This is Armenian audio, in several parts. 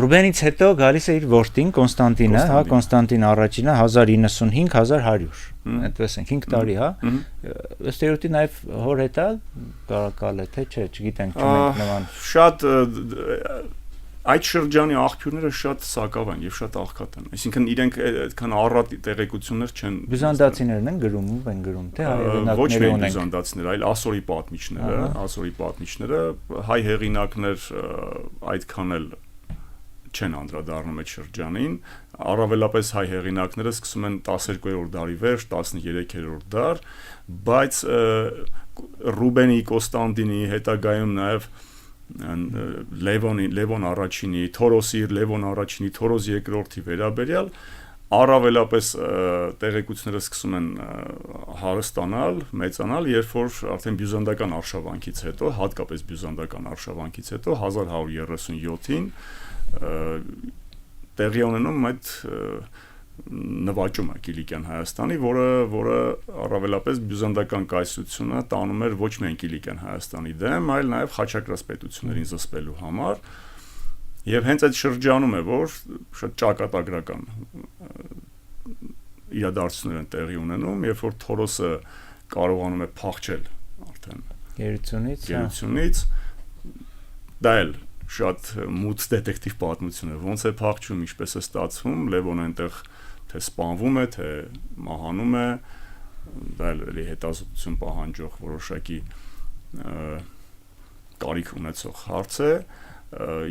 Ռուբենից հետո գալիս է իր որդին Կոնստանտինը, հա, Կոնստանտին առաջինը 1095-1100, այդպես են 5 տարի, հա։ Ըստ երևույթի նաև հոր հետա կարակալ է, թե չէ, չգիտենք, չունենք նման։ Շատ այդ շրջանի աղբյուրները շատ սակավ են եւ շատ աղքատ են, այսինքն իրենք այդքան առատ տեղեկություններ չեն։ Բյուզանդացիներն են գրում, ով են գրում, թե հայ հեղինակները ոչ միայն բյուզանդացիներ, այլ ասորի պատմիչները, հայ հեղինակներ այդքան էլ չեն անդրադառնում այդ շրջանին, առավելապես հայ հեղինակները սկսում են 12-րդ դարի վերջ, 13-րդ դար, բայց Ռուբենի, Կոստանդինի, հետագայում նաև Լևոն առաջինի, Թորոսի, Լևոն առաջինի, Թորոս երկրորդի վերաբերյալ առավելապես տեղեկությունները սկսում են հարստանալ, մեծանալ, երբ որ արդեն բյուզանդական արշավանքից հետո, հատկապես բյուզանդական արշավանքից հետո 1137-ին տեղի ունենում այդ նվաճումը Կիլիկյան Հայաստանի, որը առավելապես բյուզանդական կայսրությունը տանում էր ոչ միայն Կիլիկյան Հայաստանի դեմ, այլ նաև խաչակրաց պետություններին զսպելու համար, եւ հենց այդ շրջանում է, որ շատ ճակատագրական իրադարձություններ են տեղի ունենում, երբ որ Թորոսը կարողանում է փախչել արդեն գերությունից, դա էլ շատ մութ դետեկտիվ պատմություն է, ոնց է փախչում, ինչպես է ստացվում, Լևոնը այնտեղ թե սպանվում է, թե մահանում է, դա էլ հետազոտություն պահանջող որոշակի կարիք ունեցող հարց է,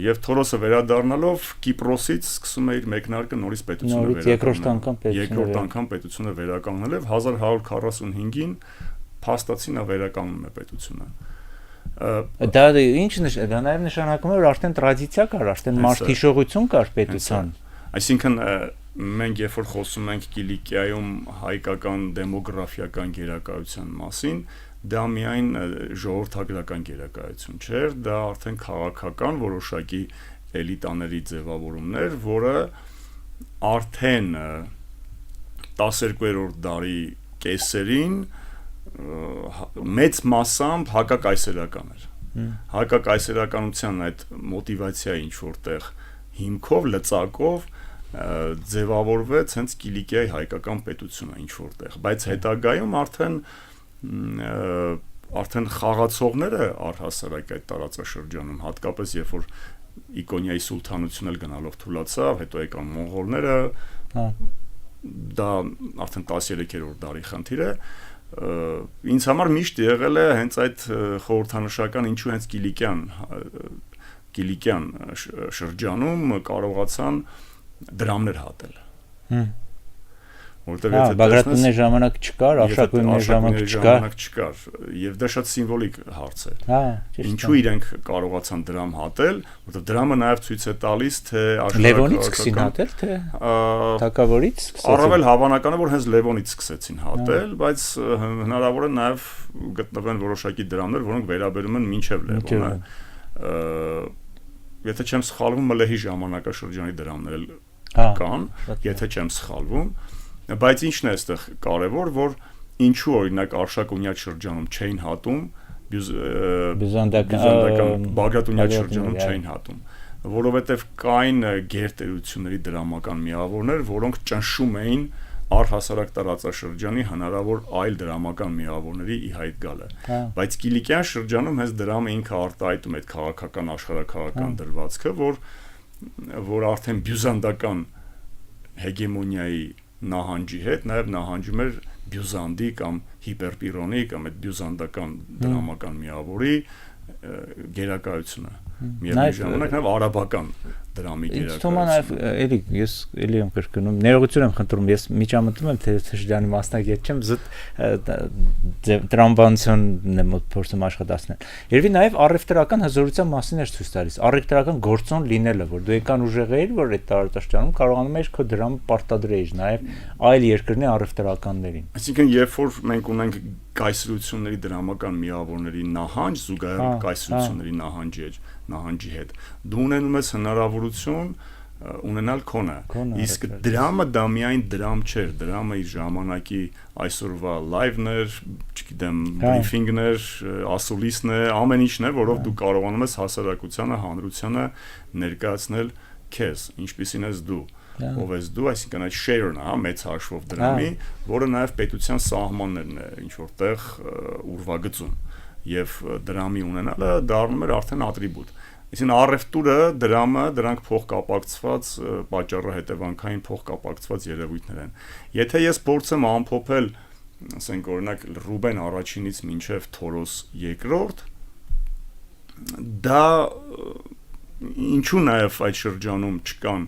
եւ Թորոսը վերադառնալով Կիպրոսից սկսում է իր մեկնարկը նորից պետությունը երկրորդ անգամ պետությունը վերականգնելով 1145-ին փաստացի նա վերականգնում է պետությունը։ Դա դա նաև նշանակում է, որ արդեն տրադիցիա կար, արդեն մարդհիշողություն կար պետության։ Այսինքն մենք երբ որ խոսում ենք Կիլիկիայում հայկական դեմոգրաֆիական գերակայության մասին, դա միայն ժողովրդագրական գերակայություն չէր, դա արդեն քաղաքական որոշակի էլիտաների ձևավորումներ, որը արդեն 12-րդ դարի կեսերին մեծ մասամբ հակակայսերական էր։ Հակակայսերականության այդ մոտիվացիա ինչ որտեղ հիմքով, լծակով ձևավորվեց հենց Կիլիկիայի հայկական պետությունը ինչ որտեղ, բայց հետագայում արդեն խաղացողները առհասարակ այդ տարածաշրջանում, հատկապես երբ որ Իկոնիայի սուլթանությունն էլ գնալով թուլացավ, հետո եկան մոնղոլները, դա արդեն 13-րդ դարի խնդիր է, ինձ համար միշտ եղել է հենց այդ խորհրդանշական ինչու հենց Կիլիկյան շրջանում կարողացան դրամներ հատել, որտեղ Բագրատունի ժամանակ չկար, Ապշակույնի ժամանակ չկար, եւ դա շատ սիմվոլիկ հարց է։ Ինչու իրենք կարողացան դրամ հատել, որտեղ դրամը նաեւ ցույց է տալիս, թե Լևոնից սկսին հատել, թե Թագավորից սկսեցին։ Առավել հավանական է, որ հենց Լևոնից սկսեցին հատել, բայց հնարավոր է նաեւ գտնվեն որոշակի դրամներ, որոնք վերաբերում են մինչեւ Լևոնը։ Եթե չեմ սխալվում, Մլեհի ժամանակաշրջանի դրամներ էլ կան, եթե չեմ սխալվում, բայց ինչն է այստեղ կարևոր, որ ինչու օրինակ Արշակունյաց շրջանում չէին հատում, բյուզանդական Բագրատունյաց շրջանում չէին հատում, որովհետև կային գերտերությունների դրամական միավորներ, որոնք ճնշում էին առհասարակ տարածաշրջանի հնարավոր այլ դրամական միավորների ի հայտ գալը, բայց Կիլիկյան շրջանում հենց դրամը ինքը արտահայտում այդ քաղաքական աշխարհաքաղաքական դրվածքը, որ արդեն բյուզանդական հեգեմոնիայի նահանջի հետ նաև նահանջում էր բյուզանդի կամ հիպերպիրոնի կամ այդ բյուզանդական դրամական միավորի գերակայությունը, միևնույն ժամանակ նաև արաբական դրամի գերակայությունը։ Ես էլի եմ կրկնում, ներողություն եմ խնդրում, ես միջամտում եմ, թե շրջանի մասնագետ չեմ, զուտ տրամաբանությունն եմ փորձում աշխատացնել։ Երևի նաև առևտրական հզորության մասին էր ցույց տալիս, առևտրական գործոն լինելը, որ դու այնքան ուժեղ էիր, որ այդ տարածաշրջանում կարողանում էիր քո դրամը պարտադրեիր նաև այլ երկրների առևտրականներին։ Այսինքն, երբ որ մենք ունենք կայսրությունների դրամական միավորների նահանջ զուգահեռ կայսրությունների նահանջի հետ, դու ունենում ես հնարավորություն ունենալ քոնը, իսկ դրամը դա միայն դրամ չէր, դրամը իր ժամանակի այսօրվա լայվներ, չգիտեմ, բրիֆինգներ, ասուլիսն է, ամեն ինչն է, որով դու կարողանում ես հասարակությանը, հանրությանը ներկայացնել քեզ, ինչպիսին ես դու, ով ես դու, այսինքն այդ share-ն է, մեծ հաշվով դրամի, որը նաև պետության սահմաններն է ինչ որտեղ ուրվագծում եւ դրամի ունենալը դառնում էր արդեն ատրիբուտ։ Այսինքն առևտուրը, դրամը, դրանք փոխկապակցված պատճառը հետևանքային փոխկապակցված երևույթներ են։ Եթե ես փորձեմ ամփոփել, ասենք օրինակ Ռուբեն առաջինից մինչև Թորոս երկրորդ, դա ինչու նաև այդ շրջանում չկան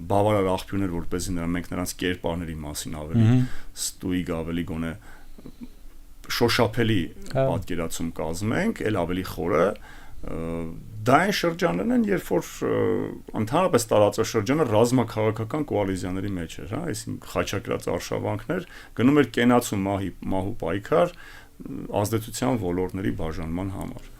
բավարար աղբյուրներ, որպեսզի մենք նրանց կերպարների մասին ավելի ստույգ, ավելի գոնե շոշափելի պատկերացում կազմենք, էլ ավելի խորը, դա այն շրջաններն են, երբ որ ընդհանրապես տարածաշրջանը ռազմաքաղաքական կոալիզիաների մեջ էր, հա, այսինքն խաչակրած արշավանքներ, գնում էր կենացու մահու պայքար ազդեցության ոլորտների բաժանման համար։